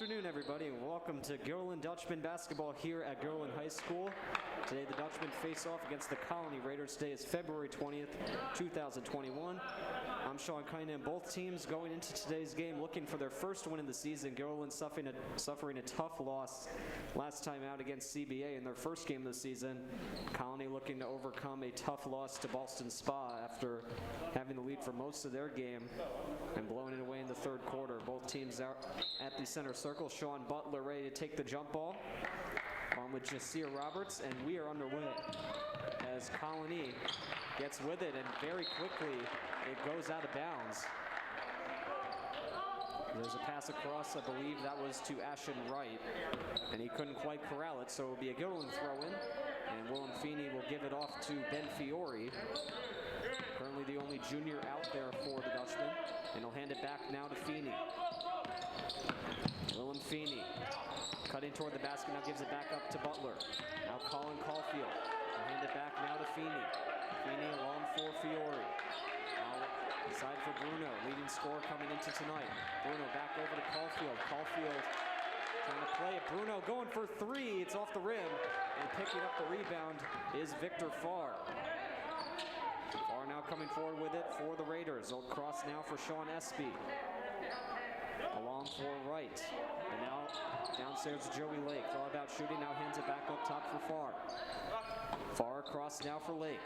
afternoon, everybody, and welcome to Gilliland Dutchman basketball here at Gilliland High School. Today, the Dutchmen face off against the Colonie Raiders. Today is February 20th, 2021. I'm Sean Kine, and both teams going into today's game looking for their first win of the season. Gilliland suffering a tough loss last time out against CBA in their first game of the season. Colonie looking to overcome a tough loss to Boston Spa after having the lead for most of their game and blowing it away in the third quarter. Both teams out at the center circle. Sean Butler ready to take the jump ball on with Jasir Roberts, and we are underway as Colonie gets with it, and very quickly it goes out of bounds. There's a pass across, I believe that was to Ashen Wright, and he couldn't quite corral it, so it'll be a Gilliland throw-in, and Willem Feeney will give it off to Ben Fiore, currently the only junior out there for the Dutchman, and he'll hand it back now to Feeney. Willem Feeney cutting toward the basket, now gives it back up to Butler. Now Colin Caulfield will hand it back now to Feeney. Feeney along for Fiore. Now side for Bruno, leading scorer coming into tonight. Bruno back over to Caulfield. Caulfield trying to play it. Bruno going for three. It's off the rim, and picking up the rebound is Victor Farr. Farr now coming forward with it for the Raiders. They'll cross now for Sean Espy. Along for Wright. And now downstairs to Joey Lake. Thought about shooting, now hands it back up top for Farr. Farr across now for Lake.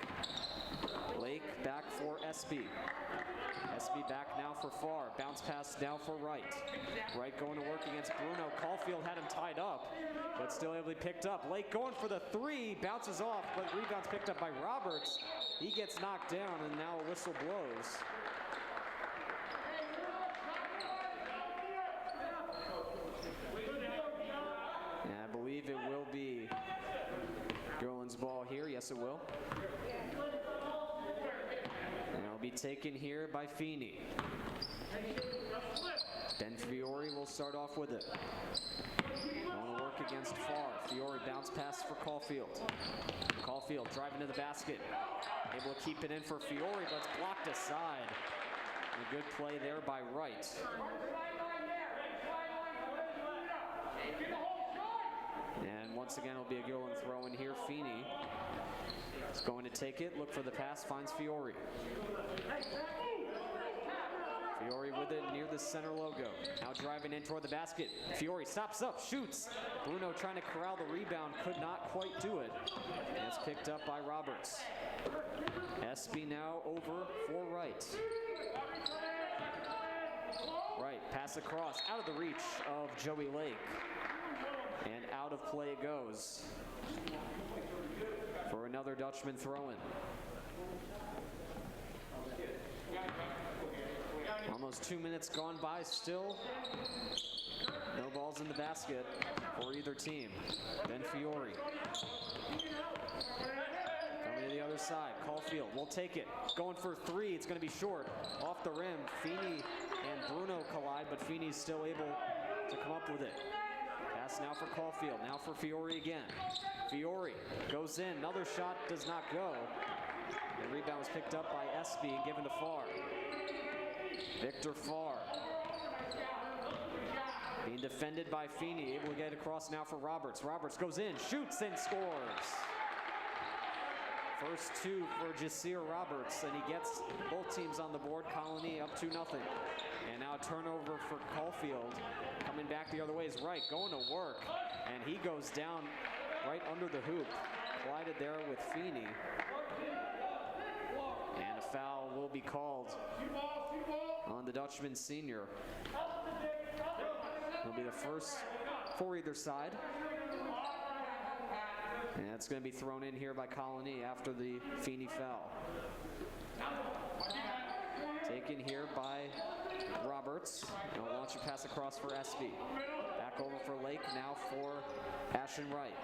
Lake back for Espy. Espy back now for Farr. Bounce pass now for Wright. Wright going to work against Bruno. Caulfield had him tied up, but still able to be picked up. Lake going for the three. Bounces off, but rebound's picked up by Roberts. He gets knocked down, and now a whistle blows. It will be Gilliland's ball here. Yes, it will. And it'll be taken here by Feeney. Ben Fiore will start off with it. Want to work against Farr. Fiore bounce pass for Caulfield. Caulfield driving to the basket. Able to keep it in for Fiore, but it's blocked aside. And a good play there by Wright. And once again, it'll be a Gilliland throw in here. Feeney is going to take it, look for the pass, finds Fiore. Fiore with it near the center logo. Now driving in toward the basket. Fiore stops up, shoots. Bruno trying to corral the rebound, could not quite do it. And it's picked up by Roberts. Espy now over for Wright. Wright, pass across, out of the reach of Joey Lake. And out of play it goes for another Dutchman throw-in. Almost 2 minutes gone by, still no balls in the basket for either team. Ben Fiore coming to the other side. Caulfield will take it, going for three. It's going to be short, off the rim. Feeney and Bruno collide, but Feeney's still able to come up with it. Pass now for Caulfield, now for Fiore again. Fiore goes in, another shot does not go. The rebound was picked up by Espy and given to Farr. Victor Farr being defended by Feeney, able to get across now for Roberts. Roberts goes in, shoots and scores. First two for Jasir Roberts, and he gets both teams on the board. Colonie up 2-0. And now turnover for Caulfield. Coming back the other way is Wright, going to work, and he goes down right under the hoop. Collided there with Feeney. And a foul will be called on the Dutchman senior. It'll be the first for either side. And it's going to be thrown in here by Colonie after the Feeney foul. Taken here by Roberts. And will launch a pass across for Espy. Back over for Lake, now for Ashen Wright.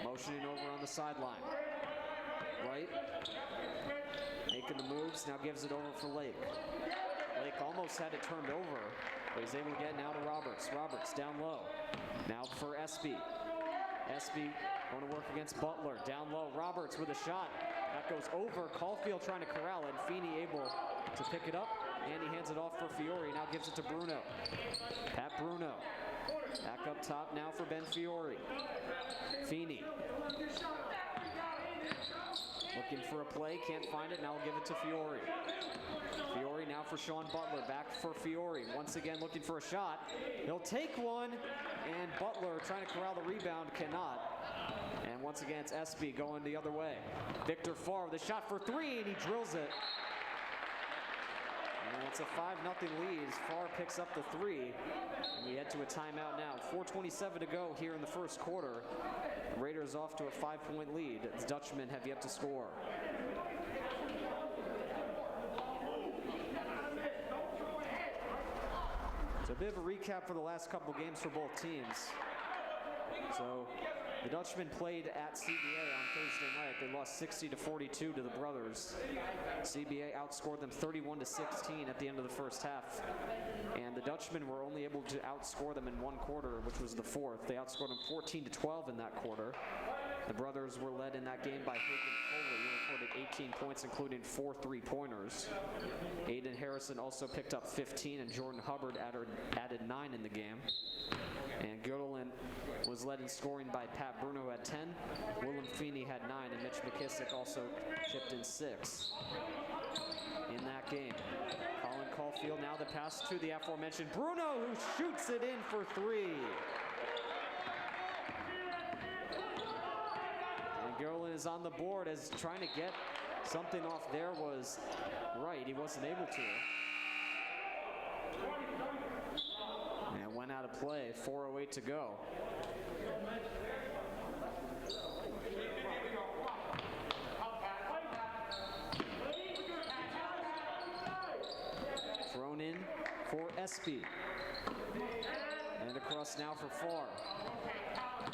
Motioning over on the sideline. Wright making the moves, now gives it over for Lake. Lake almost had it turned over, but he's able to get now to Roberts. Roberts down low. Now for Espy. Espy going to work against Butler. Down low, Roberts with a shot. That goes over. Caulfield trying to corral it, and Feeney able to pick it up, and he hands it off for Fiore. Now gives it to Bruno. Pat Bruno Back up top now for Ben Fiore. Feeney. Looking for a play, can't find it, now we'll give it to Fiore. Fiore now for Sean Butler, back for Fiore. Once again looking for a shot. He'll take one, and Butler trying to corral the rebound, cannot. And once again it's SB going the other way. Victor Farr with a shot for three, and he drills it. And it's a 5-0 lead as Farr picks up the three. And we head to a timeout now. 4:27 to go here in the first quarter. Raiders off to a 5-point lead. The Dutchmen have yet to score. So a bit of a recap for the last couple games for both teams. So the Dutchmen played at CBA on Thursday night. They lost 60-42 to the Brothers. CBA outscored them 31-16 at the end of the first half. And the Dutchmen were only able to outscore them in one quarter, which was the fourth. They outscored them 14-12 in that quarter. The Brothers were led in that game by Hagen Foley, who recorded 18 points, including 4 3-pointers. Aiden Harrison also picked up 15, and Jordan Hubbard added 9 in the game. And Göttingen was led in scoring by Pat Bruno who had 10. Willem Feeney had 9, and Mitch McKissick also chipped in 6 in that game. Colin Caulfield now the pass to the aforementioned Bruno, who shoots it in for 3. And Göttingen is on the board as trying to get something off there was right. He wasn't able to. And went out of play. 4:08 to go. Thrown in for Espy. And across now for Farr.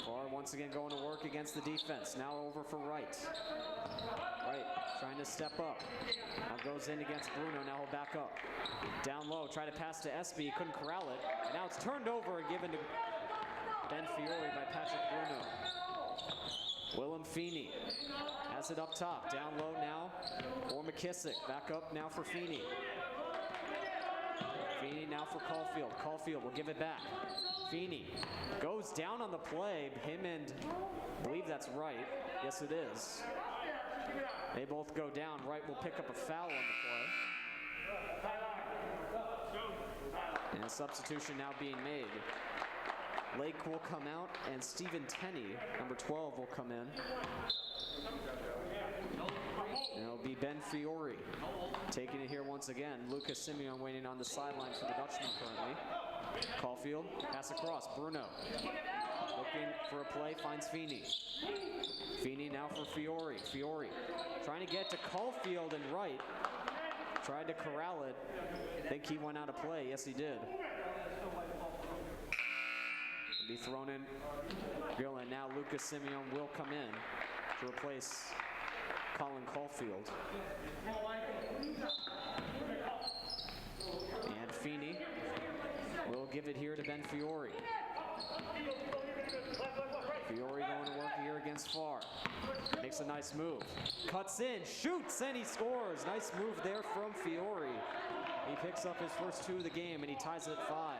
Farr once again going to work against the defense. Now over for Wright. Wright trying to step up. Now goes in against Bruno. Now he'll back up. Down low, try to pass to Espy. He couldn't corral it. And now it's turned over and given to Ben Fiore by Patrick Bruno. Willem Feeney has it up top. Down low now for McKissick. Back up now for Feeney. Feeney now for Caulfield. Caulfield will give it back. Feeney goes down on the play. Him and I believe that's Wright. Yes, it is. They both go down. Wright will pick up a foul on the play. And a substitution now being made. Lake will come out, and Stephen Tenney, number 12, will come in. And it'll be Ben Fiore taking it here once again. Lucas Simeon waiting on the sideline for the Dutchman currently. Caulfield, pass across. Bruno looking for a play, finds Feeney. Feeney now for Fiore. Fiore trying to get to Caulfield, and Wright tried to corral it. I think he went out of play. Yes, he did. Be thrown in. And now Lucas Simeon will come in to replace Colin Caulfield. And Feeney will give it here to Ben Fiore. Fiore going to work here against Farr. Makes a nice move. Cuts in, shoots, and he scores. Nice move there from Fiore. He picks up his first 2 of the game, and he ties it at 5.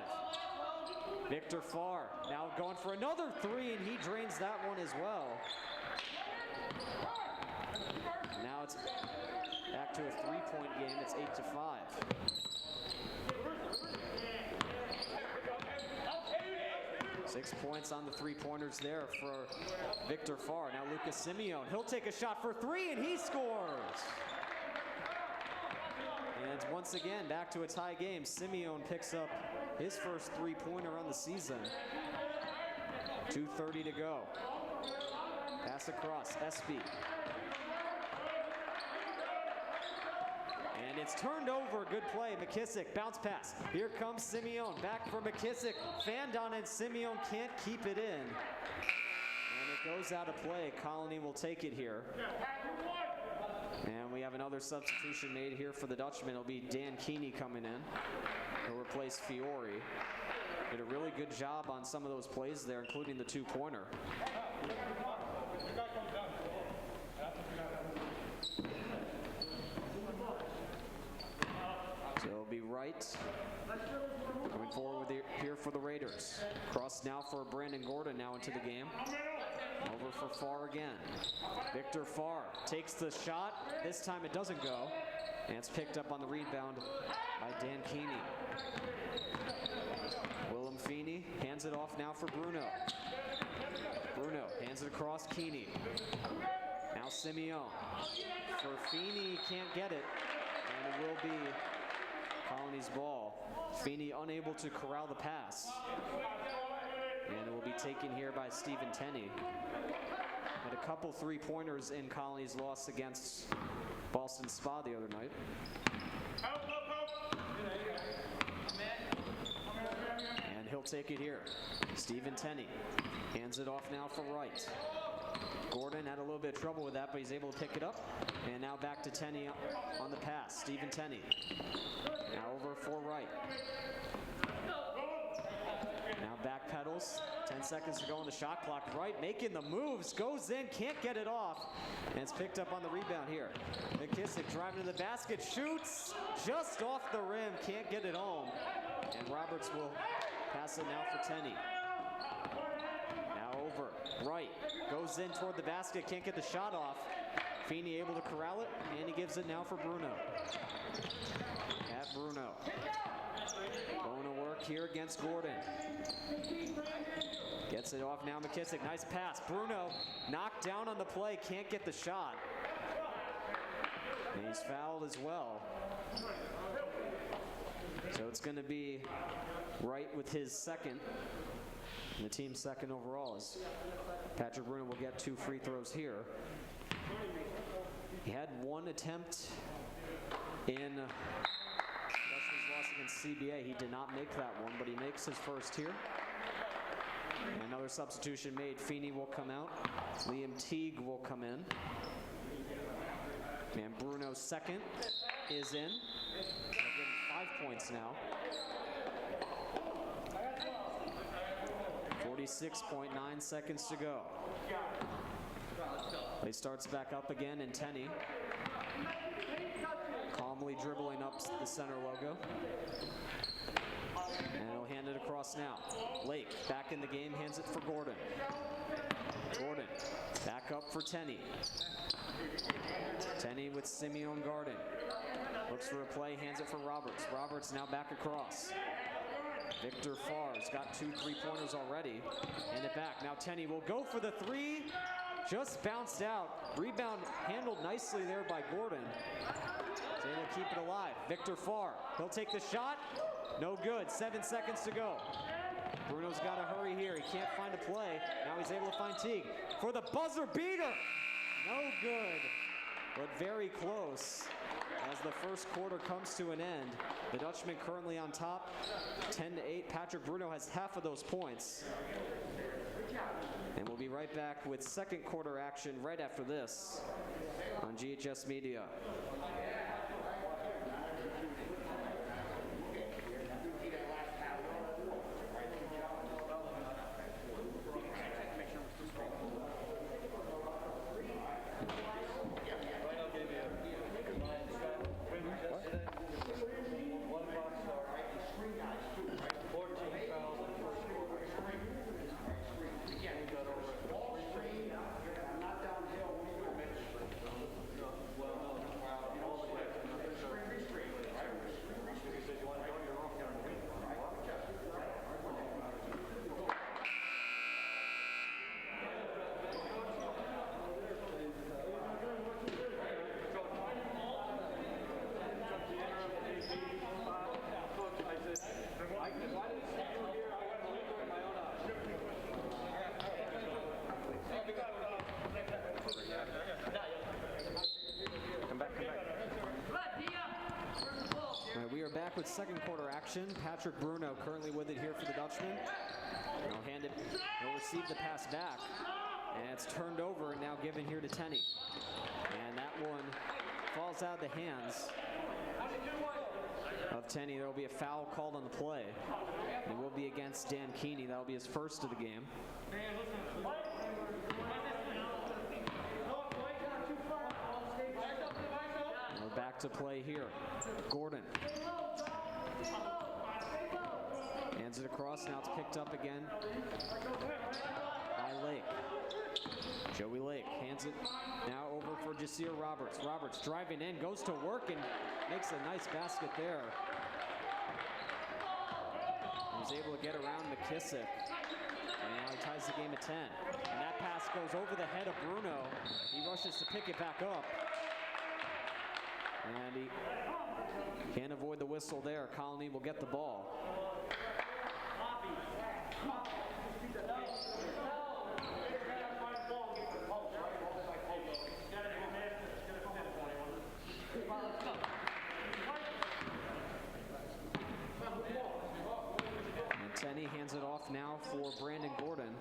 Victor Farr now going for another 3, and he drains that one as well. Now it's back to a 3-point game. It's 8-5. Six points on the 3-pointers there for Victor Farr. Now Lucas Simeon, he'll take a shot for 3, and he scores. And once again, back to a tie game. Simeon picks up his first 3-pointer on the season. 2:30 to go. Pass across, Espy. And it's turned over, good play. McKissick, bounce pass. Here comes Simeon, back for McKissick. Fanned on it, Simeon can't keep it in. And it goes out of play. Colonie will take it here. And we have another substitution made here for the Dutchman. It'll be Dan Keeney coming in. He'll replace Fiore. Did a really good job on some of those plays there, including the 2-pointer. So it'll be Wright coming forward with here for the Raiders. Cross for Brandon Gordon now into the game. Over for Farr again. Victor Farr takes the shot. This time it doesn't go. And it's picked up on the rebound by Dan Keeney. Willem Feeney hands it off now for Bruno. Bruno hands it across Keeney. Now Simeon. For Feeney, can't get it. And it will be Colonie's ball. Feeney unable to corral the pass. And it will be taken here by Stephen Tenney. Had a couple three-pointers in Colonie's loss against Boston Spa the other night. And he'll take it here. Stephen Tenney hands it off now for Wright. Gordon had a little bit of trouble with that, but he's able to pick it up. And now back to Tenney on the pass. Stephen Tenney. Now over for Wright. Now back pedals. 10 seconds to go on the shot clock. Wright making the moves. Goes in. Can't get it off. And it's picked up on the rebound here. McKissick driving to the basket. Shoots just off the rim. Can't get it home. And Roberts will pass it now for Tenney. Now over. Wright goes in toward the basket. Can't get the shot off. Feeney able to corral it. And he gives it now for Bruno. At Bruno. Going to work here against Gordon. Gets it off now, McKissick. Nice pass. Bruno knocked down on the play. Can't get the shot. And he's fouled as well. So it's going to be Wright with his second. And the team's second overall as Patrick Bruno will get 2 free throws here. He had 1 attempt in Dutchman's loss against CBA. He did not make that one, but he makes his first here. Another substitution made. Feeney will come out. Liam Teague will come in. And Bruno's second is in. They're getting 5 points now. 46.9 seconds to go. He starts back up again, and Tenney calmly dribbling up the center logo. And he'll hand it across now. Lake back in the game, hands it for Gordon. Gordon back up for Tenney. Tenney with Simeon guarding. Looks for a play, hands it for Roberts. Roberts now back across. Victor Farr's got 2 3-pointers already. Hand it back. Now Tenney will go for the 3. Just bounced out. Rebound handled nicely there by Gordon. He's able to keep it alive. Victor Farr. He'll take the shot. No good. 7 seconds to go. Bruno's got to hurry here. He can't find a play. Now he's able to find Teague for the buzzer beater. No good, but very close. As the first quarter comes to an end, the Dutchman currently on top, 10-8. Patrick Bruno has half of those points. And we'll be right back with second quarter action right after this on GHS Media. With second quarter action, Patrick Bruno currently with it here for the Dutchman. He'll receive the pass back, and it's turned over and now given here to Tenney. And that one falls out of the hands of Tenney. There will be a foul called on the play. It will be against Dan Keeney. That will be his first of the game. We're back to play here. Gordon. Hands it across, now it's picked up again by Lake. Joey Lake hands it now over for Jasir Roberts. Roberts driving in, goes to work and makes a nice basket there. He was able to get around McKissick. And now he ties the game at 10. And that pass goes over the head of Bruno. He rushes to pick it back up. And he can't avoid the whistle there. Colonie will get the ball. And Tenney hands it off now for Brandon Gordon.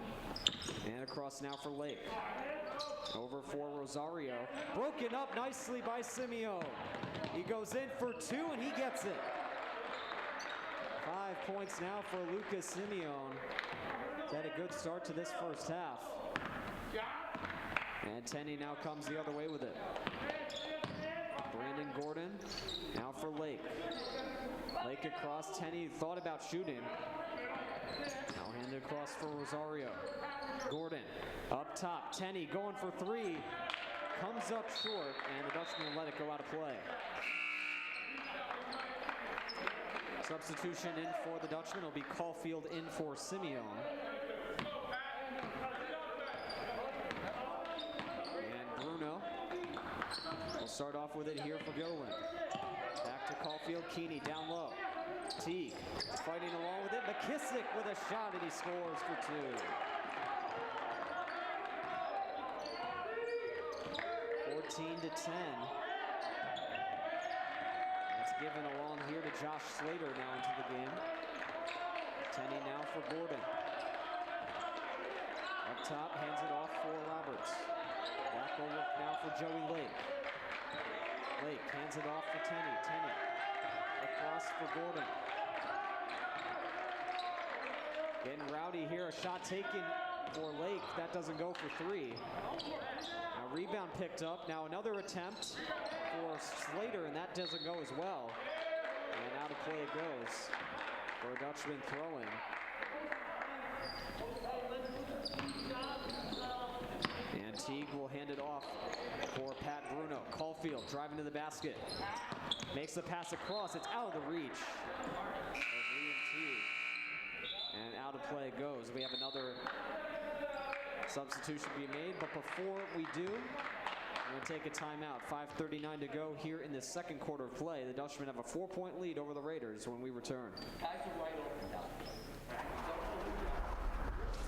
And across now for Lake. Over for Rosario. Broken up nicely by Simeone. He goes in for two and he gets it. 5 points now for Lucas Simeone. He's had a good start to this first half. And Tenney now comes the other way with it. Brandon Gordon now for Lake. Lake across. Tenney thought about shooting. Now handed across for Rosario. Gordon up top. Tenney going for three. Comes up short, and the Dutchman will let it go out of play. Substitution in for the Dutchman will be Caulfield in for Simeone. And Bruno will start off with it here for Gilliland. Back to Caulfield. Keeney down low. Teague fighting along with it. McKissick with a shot, and he scores for two. 14-10. It's given along here to Josh Slater now into the game. Tenney now for Gordon. Up top, hands it off for Roberts. Back over now for Joey Lake. Lake hands it off for Tenney. Tenney across for Gordon. Getting rowdy here. A shot taken for Lake. That doesn't go for three. Now rebound picked up. Now another attempt for Slater, and that doesn't go as well. And out of play it goes for a Dutchman throw-in. And Teague will hand it off for Pat Bruno. Caulfield driving to the basket. Makes the pass across. It's out of the reach of Liam Teague. And out of play it goes. We have another substitution being made, but before we do, we're going to take a timeout. 5:39 to go here in the second quarter of play. The Dutchmen have a 4-point lead over the Raiders when we return. Guys are wide open now.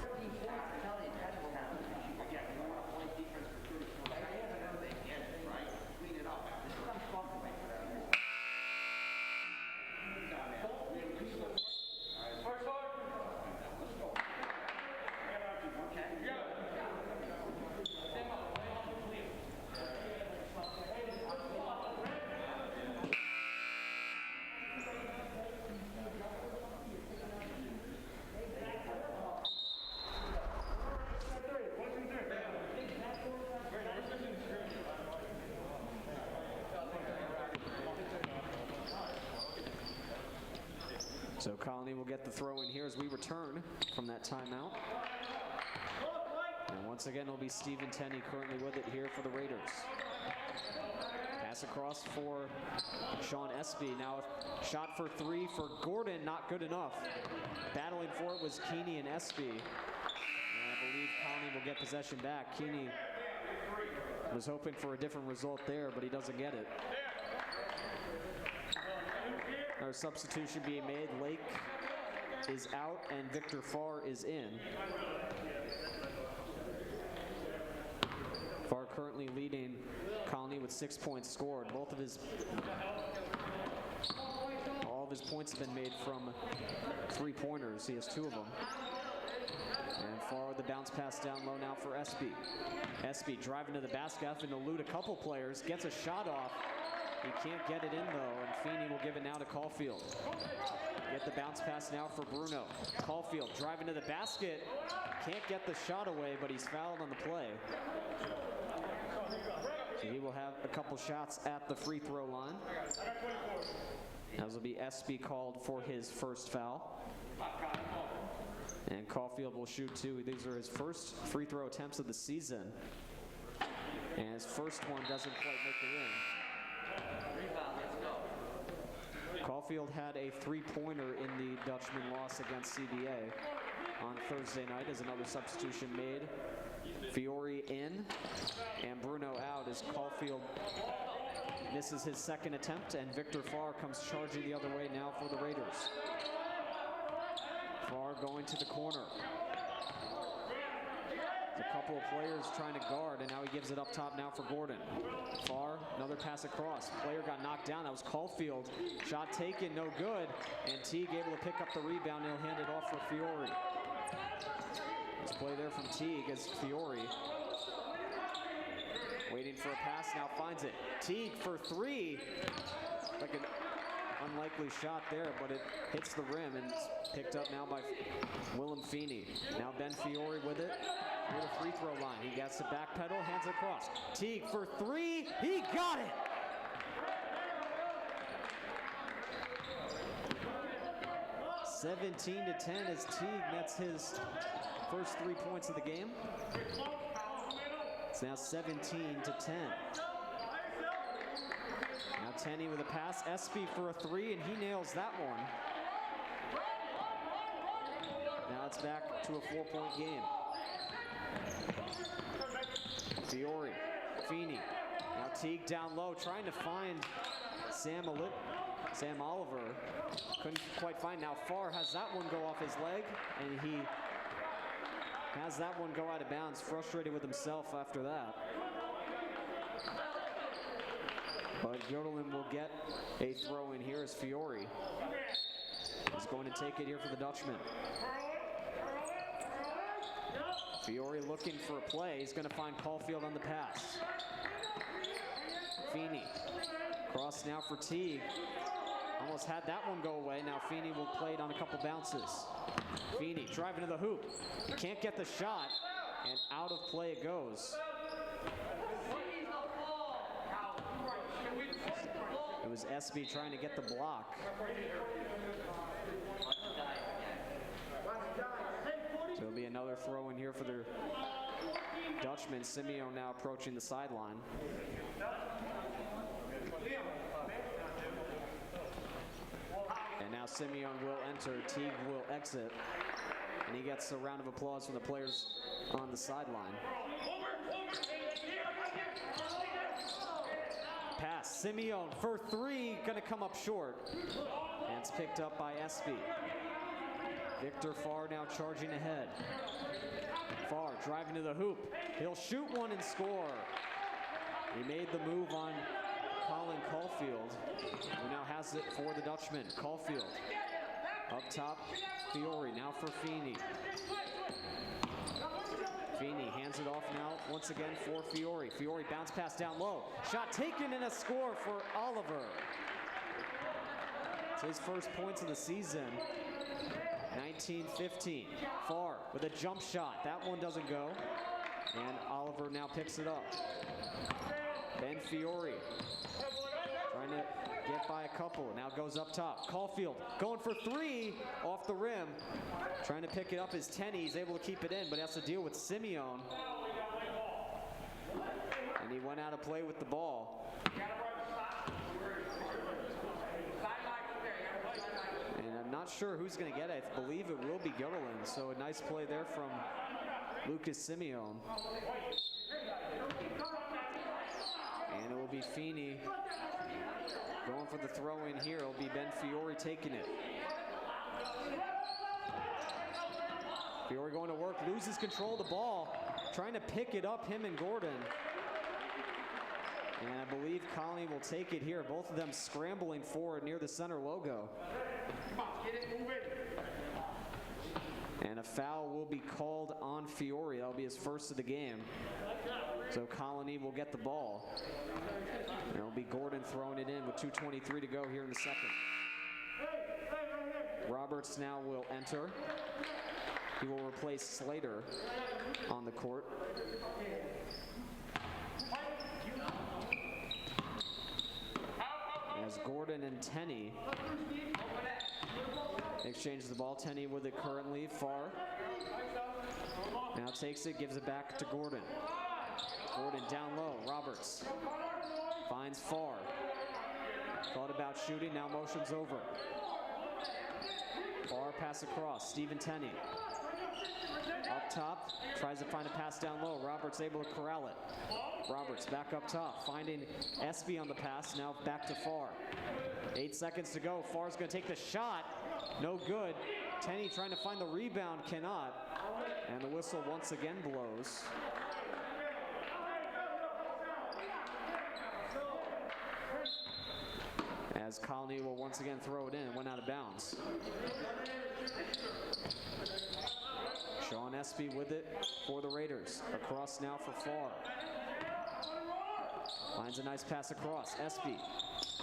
13 points, Kelly, that's what happened. Yeah, you want a point defense for 30 points. I know they can, right? Clean it up. This is what I'm talking about. So Colonie will get the throw in here as we return from that timeout. And once again, it'll be Stephen Tenney currently with it here for the Raiders. Pass across for Sean Espy. Now a shot for three for Gordon, not good enough. Battling for it was Keeney and Espy. And I believe Colonie will get possession back. Keeney was hoping for a different result there, but he doesn't get it. Our substitution being made. Lake is out and Victor Farr is in. Farr currently leading Colonie with 6 points scored. All of his points have been made from three-pointers. He has 2 of them. And Farr with the bounce pass down low now for Espy. Espy driving to the basket, having to elude a couple players, gets a shot off. He can't get it in though, and Feeney will give it now to Caulfield. Get the bounce pass now for Bruno. Caulfield driving to the basket. Can't get the shot away, but he's fouled on the play. So he will have a couple shots at the free throw line. As will be Espy called for his first foul. And Caulfield will shoot two. These are his first free throw attempts of the season. And his first one doesn't quite make it in. Rebound, let's go. Caulfield had a three-pointer in the Dutchman loss against CBA on Thursday night as another substitution made. Fiore in and Bruno out as Caulfield misses his second attempt, and Victor Farr comes charging the other way now for the Raiders. Farr going to the corner. A couple of players trying to guard, and now he gives it up top now for Gordon. Farr, another pass across. Player got knocked down. That was Caulfield. Shot taken, no good. And Teague able to pick up the rebound. He'll hand it off for Fiore. Nice play there from Teague as Fiore waiting for a pass, now finds it. Teague for three. Like an unlikely shot there, but it hits the rim and it's picked up now by Willem Feeney. Now Ben Fiore with it. Near the free throw line. He gets the back pedal, hands it across. Teague for three. He got it! (17-10) as Teague nets his first 3 points of the game. It's now 17-10. Now Tenney with a pass. Espy for a three, and he nails that one. Now it's back to a 4-point game. Fiore, Feeney. Now Teague down low, trying to find Sam Oliver. Couldn't quite find. Now Farr has that one go off his leg, and he has that one go out of bounds. Frustrated with himself after that. But Göttingen will get a throw in here as Fiore is going to take it here for the Dutchman. Fiore looking for a play. He's going to find Caulfield on the pass. Feeney. Cross now for Teague. Almost had that one go away. Now Feeney will play it on a couple bounces. Feeney driving to the hoop. Can't get the shot, and out of play it goes. It was Espy trying to get the block. So it'll be another throw in here for the Dutchman. Simeon now approaching the sideline. And now Simeon will enter, Teague will exit, and he gets a round of applause from the players on the sideline. Pass, Simeon for three, gonna come up short, and it's picked up by Espy. Victor Farr now charging ahead. Farr driving to the hoop. He'll shoot one and score. He made the move on Colin Caulfield, who now has it for the Dutchman. Caulfield up top, Fiore now for Feeney. Feeney hands it off now once again for Fiore. Fiore bounce pass down low. Shot taken and a score for Oliver. It's his first points of the season. 19-15. Farr with a jump shot. That one doesn't go. And Oliver now picks it up. Ben Fiore trying to get by a couple. Now goes up top. Caulfield going for three off the rim. Trying to pick it up is Tenney. He's able to keep it in, but has to deal with Simeon. And he went out of play with the ball. And I'm not sure who's going to get it. I believe it will be Göttingen. So a nice play there from Lucas Simeon. And it will be Feeney going for the throw in here. It'll be Ben Fiore taking it. Fiore going to work, loses control of the ball, trying to pick it up, him and Gordon. And I believe Colonie will take it here. Both of them scrambling forward near the center logo. And a foul will be called on Fiore. That'll be his first of the game. So Colonie will get the ball. And it'll be Gordon throwing it in with 2:23 to go here in the second. Roberts now will enter. He will replace Slater on the court. As Gordon and Tenney Exchanges the ball. Tenney with it currently. Far. Now takes it, gives it back to Gordon. Gordon down low. Roberts finds Far. Thought about shooting. Now motion's over. Far pass across. Stephen Tenney. Up top. Tries to find a pass down low. Roberts able to corral it. Roberts back up top. Finding Espy on the pass. Now back to Far. 8 seconds to go. Far's going to take the shot. No good. Tenney trying to find the rebound. Cannot. And the whistle once again blows. As Colonie will once again throw it in and went out of bounds. Sean Espy with it for the Raiders. Across now for Far. Finds a nice pass across. Espy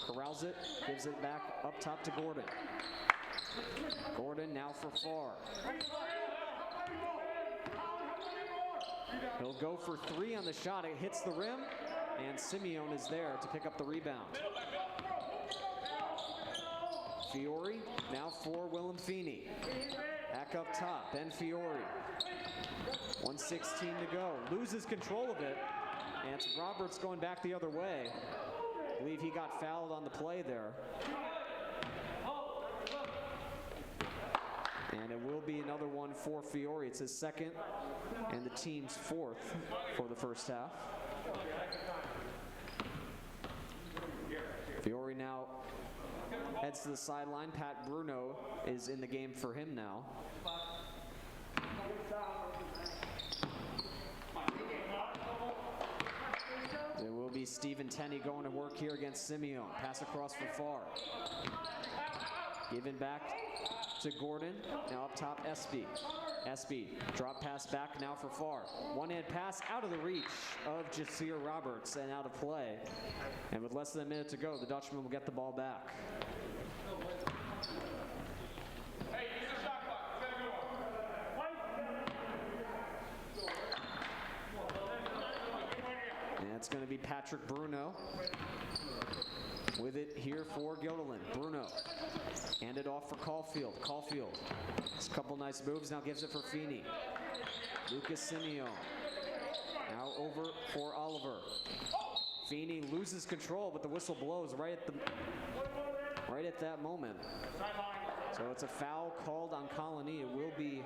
corrals it, gives it back up top to Gordon. Gordon now for Far. He'll go for 3 on the shot. It hits the rim, and Simeone is there to pick up the rebound. Fiore now for Willem Feeney. Back up top, Ben Fiore. 1:16 to go. Loses control of it, and it's Roberts going back the other way. I believe he got fouled on the play there. And it will be another one for Fiore. It's his second and the team's 4th for the first half. Fiore now heads to the sideline. Pat Bruno is in the game for him now. There will be Stephen Tenney going to work here against Simeone. Pass across for Far. Given back to Gordon. Now up top, Espy. Espy, drop pass back now for Far. One-hand pass out of the reach of Jasir Roberts and out of play. And with less than a minute to go, the Dutchman will get the ball back. And it's going to be Patrick Bruno with it here for Gilderland. Bruno, hand it off for Caulfield. Caulfield, it's a couple nice moves, now gives it for Feeney. Lucas Simeone, now over for Oliver. Feeney loses control, but the whistle blows right at that moment. So it's a foul called on Colonie. It will be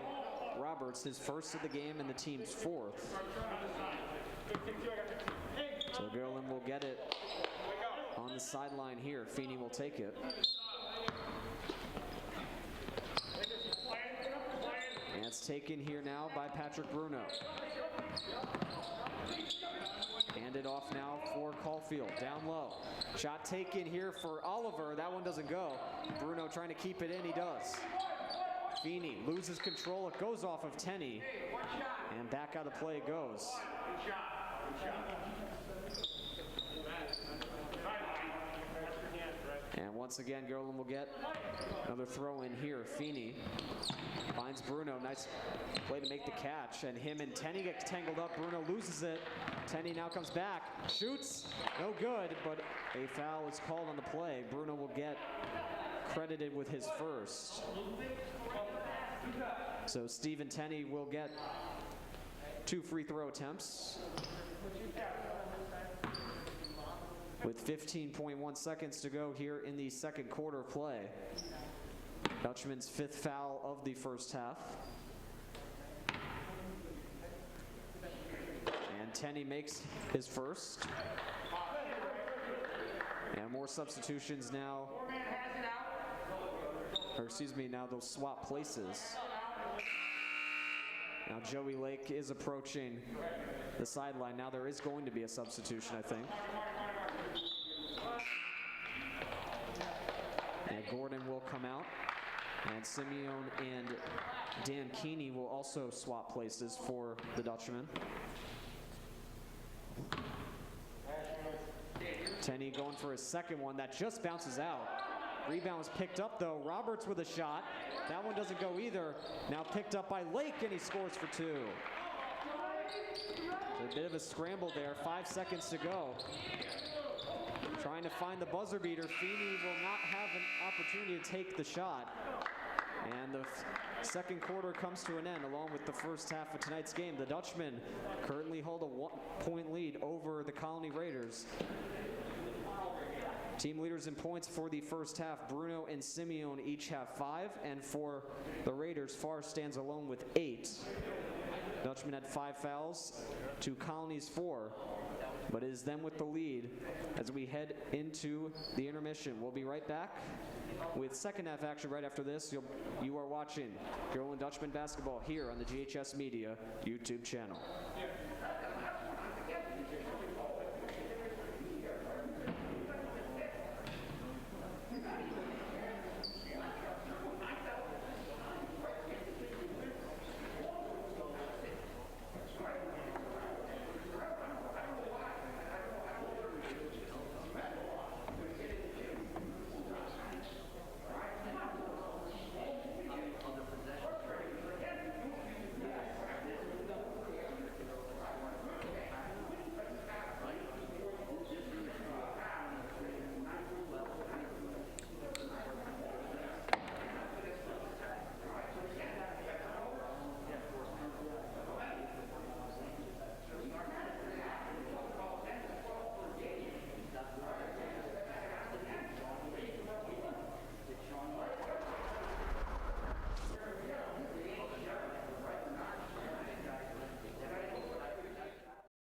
Roberts, his first of the game and the team's 4th. So Gilderland will get it on the sideline here. Feeney will take it. And it's taken here now by Patrick Bruno. Handed off now for Caulfield. Down low. Shot taken here for Oliver. That one doesn't go. Bruno trying to keep it in. He does. Feeney loses control. It goes off of Tenney. And back out of play it goes. And once again, Gilderland will get another throw in here. Feeney finds Bruno. Nice play to make the catch. And him and Tenney get tangled up. Bruno loses it. Tenney now comes back. Shoots. No good, but a foul is called on the play. Bruno will get credited with his first. So Stephen Tenney will get 2 free throw attempts. With 15.1 seconds to go here in the second quarter of play. Dutchman's 5th foul of the first half. And Tenney makes his first. And more substitutions now. Or excuse me, now they'll swap places. Now Joey Lake is approaching the sideline. Now there is going to be a substitution, I think. And Gordon will come out. And Simeone and Dan Keeney will also swap places for the Dutchman. Tenney going for his second one. That just bounces out. Rebound was picked up, though. Roberts with a shot. That one doesn't go either. Now picked up by Lake, and he scores for 2. So a bit of a scramble there. 5 seconds to go. Trying to find the buzzer beater. Feeney will not have an opportunity to take the shot. And the second quarter comes to an end along with the first half of tonight's game. The Dutchmen currently hold a 1-point lead over the Colony Raiders. Team leaders in points for the first half, Bruno and Simeon each have 5, and for the Raiders, Farr stands alone with 8. Dutchmen had 5 fouls to Colony's 4, but it is them with the lead as we head into the intermission. We'll be right back with second half action right after this. You are watching Girl and Dutchman basketball here on the GHS Media YouTube channel.